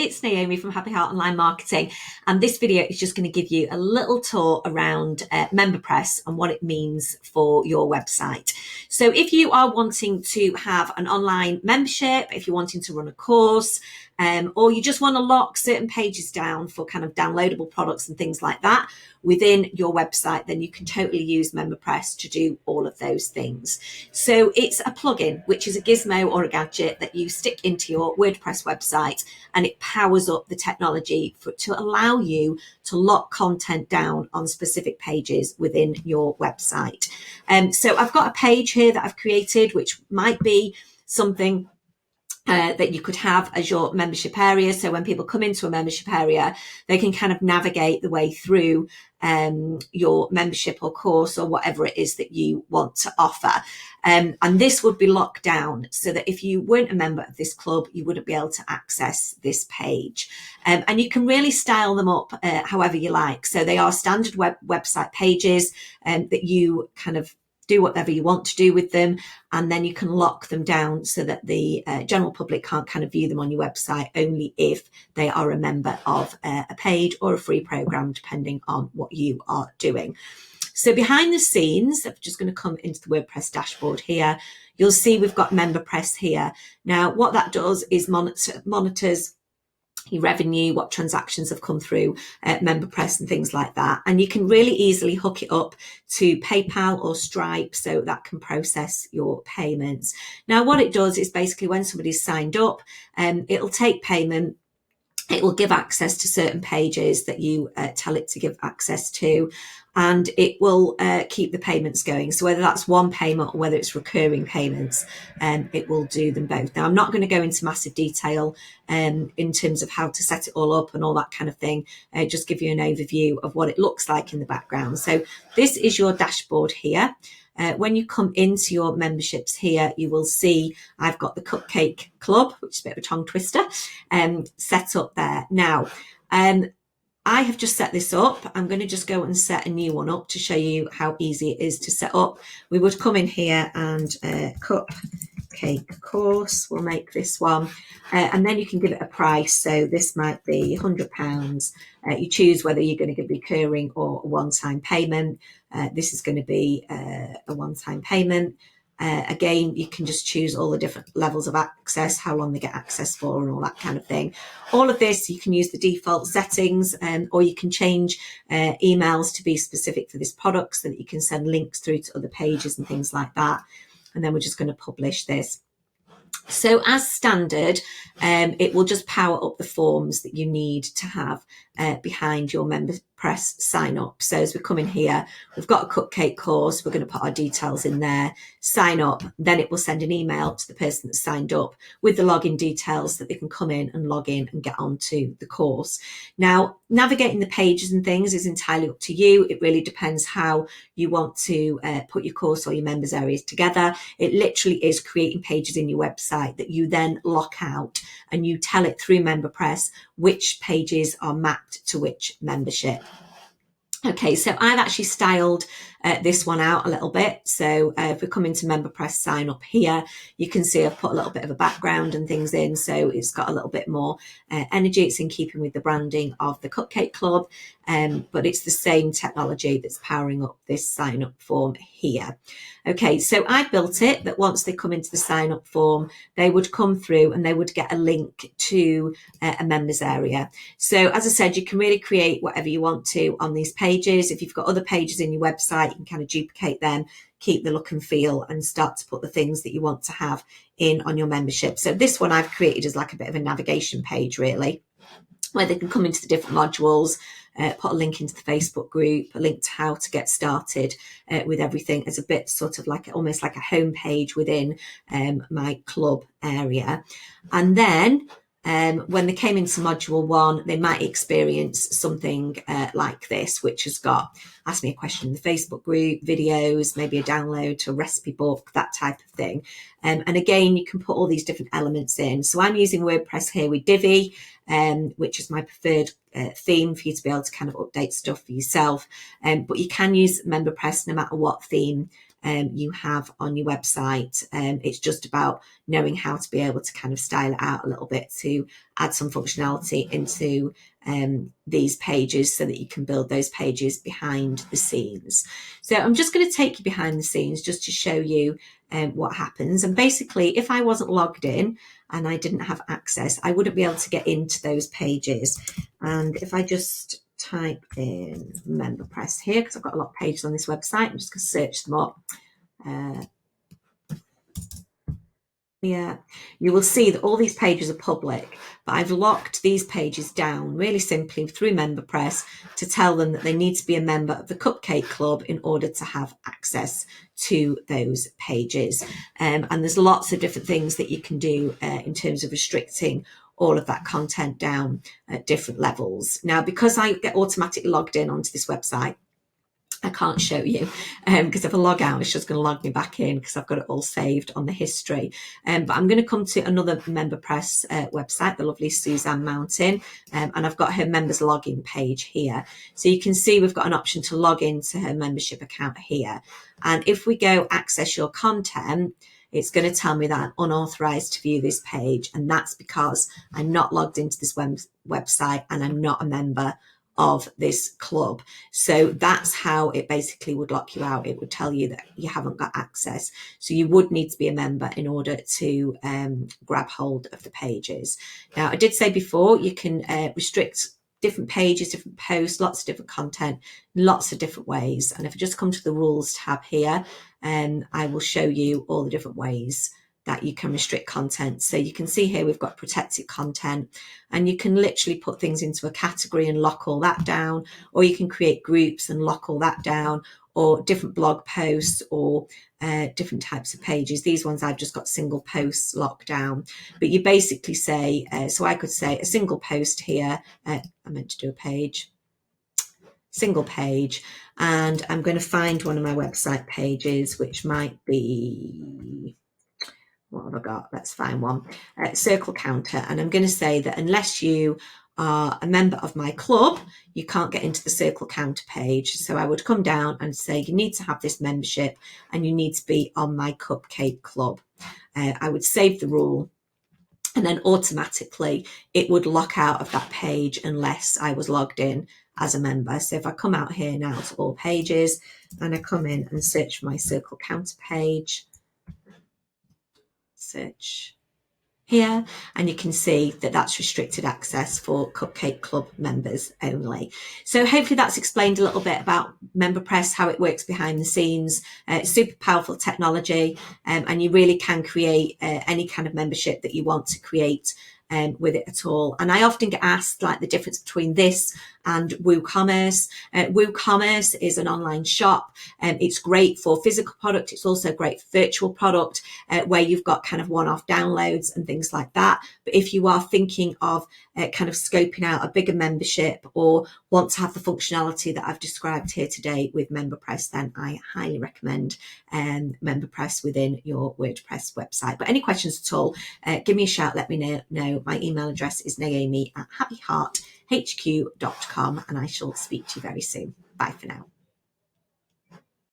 it's Naomi from Happy Heart Online Marketing, and this video is just going to give you a little tour around MemberPress and what it means for your website. So if you are wanting to have an online membership, if you're wanting to run a course, or you just want to lock certain pages down for kind of downloadable products and things like that within your website, then you can totally use MemberPress to do all of those things. So it's a plugin, which is a gizmo or a gadget that you stick into your WordPress website, and it powers up the technology to allow you to lock content down on specific pages within your website. So I've got a page here that I've created, which might be something that you could have as your membership area. So when people come into a membership area, they can kind of navigate the way through your membership or course or whatever it is that you want to offer. And this would be locked down so that if you weren't a member of this club, you wouldn't be able to access this page. And you can really style them up however you like. So they are standard website pages that you kind of do whatever you want to do with them, and then you can lock them down so that the general public can't kind of view them on your website, only if they are a member of a paid or a free program, depending on what you are doing. So behind the scenes, I'm just going to come into the WordPress dashboard here. You'll see we've got MemberPress here. Now, what that does is monitors your revenue, what transactions have come through MemberPress and things like that. And you can really easily hook it up to PayPal or Stripe so that can process your payments. Now, what it does is basically when somebody's signed up, it'll take payment. It will give access to certain pages that you tell it to give access to, and it will keep the payments going. So whether that's one payment or whether it's recurring payments, it will do them both. Now, I'm not going to go into massive detail in terms of how to set it all up and all that kind of thing. Just give you an overview of what it looks like in the background. So this is your dashboard here. When you come into your memberships here, you will see I've got the Cupcake Club, which is a bit of a tongue twister, set up there. Now, I have just set this up. I'm going to just go and set a new one up to show you how easy it is to set up. We would come in here and Cupcake Course, we'll make this one, and then you can give it a price. So this might be £100. You choose whether you're going to give recurring or a one-time payment. This is going to be a one-time payment. Again, you can just choose all the different levels of access, how long they get access for, and all that kind of thing. All of this, you can use the default settings, or you can change emails to be specific for this product so that you can send links through to other pages and things like that. And then we're just going to publish this. So as standard, it will just power up the forms that you need to have behind your MemberPress sign up. So as we come in here, we've got a Cupcake course. We're going to put our details in there, sign up. Then it will send an email to the person that's signed up with the login details that they can come in and log in and get onto the course. Now, navigating the pages and things is entirely up to you. It really depends how you want to put your course or your members areas together. It literally is creating pages in your website that you then lock out, and you tell it through MemberPress which pages are mapped to which membership. Okay, so I've actually styled this one out a little bit. So if we come into MemberPress sign up here, you can see I've put a little bit of a background and things in. So it's got a little bit more energy. It's in keeping with the branding of the Cupcake Club, but it's the same technology that's powering up this sign up form here. Okay, so I built it that once they come into the sign up form, they would come through and they would get a link to a members area. So as I said, you can really create whatever you want to on these pages. If you've got other pages in your website, you can kind of duplicate them, keep the look and feel, and start to put the things that you want to have in on your membership. So this one I've created as like a bit of a navigation page, really, where they can come into the different modules, put a link into the Facebook group, a link to how to get started with everything as a bit sort of like almost like a home page within my club area. And then when they came into module 1, they might experience something like this, which has got ask me a question in the Facebook group, videos, maybe a download to a recipe book, that type of thing. And again, you can put all these different elements in. So I'm using WordPress here with Divi, which is my preferred theme for you to be able to kind of update stuff for yourself. But you can use MemberPress no matter what theme you have on your website. It's just about knowing how to be able to kind of style it out a little bit to add some functionality into these pages so that you can build those pages behind the scenes. So I'm just going to take you behind the scenes just to show you what happens. And basically, if I wasn't logged in and I didn't have access, I wouldn't be able to get into those pages. And if I just type in MemberPress here, because I've got a lot of pages on this website, I'm just going to search them up. Yeah, you will see that all these pages are public, but I've locked these pages down really simply through MemberPress to tell them that they need to be a member of the Cupcake Club in order to have access to those pages. And there's lots of different things that you can do in terms of restricting all of that content down at different levels. Now, because I get automatically logged in onto this website, I can't show you because if I log out, it's just going to log me back in because I've got it all saved on the history. But I'm going to come to another MemberPress website, the lovely Suzanne Mountain, and I've got her members login page here. So you can see we've got an option to log into her membership account here. And if we go access your content, it's going to tell me that I'm unauthorized to view this page. And that's because I'm not logged into this website and I'm not a member of this club. So that's how it basically would lock you out. It would tell you that you haven't got access. So you would need to be a member in order to grab hold of the pages. Now, I did say before, you can restrict different pages, different posts, lots of different content, lots of different ways. And if I just come to the rules tab here, I will show you all the different ways that you can restrict content. So you can see here we've got protected content, and you can literally put things into a category and lock all that down, or you can create groups and lock all that down, or different blog posts, or different types of pages. These ones I've just got single posts locked down, but you basically say, so I could say a single post here, I meant to do a page, single page, and I'm going to find one of my website pages, which might be, what have I got? Let's find one. Circle counter. And I'm going to say that unless you are a member of my club, you can't get into the circle counter page. So I would come down and say, you need to have this membership and you need to be on my Cupcake Club. I would save the rule, and then automatically it would lock out of that page unless I was logged in as a member. So if I come out here now to all pages and I come in and search for my circle counter page, search here, and you can see that that's restricted access for Cupcake Club members only. So hopefully that's explained a little bit about MemberPress, how it works behind the scenes. It's super powerful technology, and you really can create any kind of membership that you want to create with it at all. And I often get asked like the difference between this and WooCommerce. WooCommerce is an online shop. It's great for physical product. It's also great for virtual product, where you've got kind of one-off downloads and things like that. But if you are thinking of kind of scoping out a bigger membership or want to have the functionality that I've described here today with MemberPress, then I highly recommend MemberPress within your WordPress website. But any questions at all, give me a shout, let me know. My email address is naomi@happyhearthq.com, and I shall speak to you very soon. Bye for now.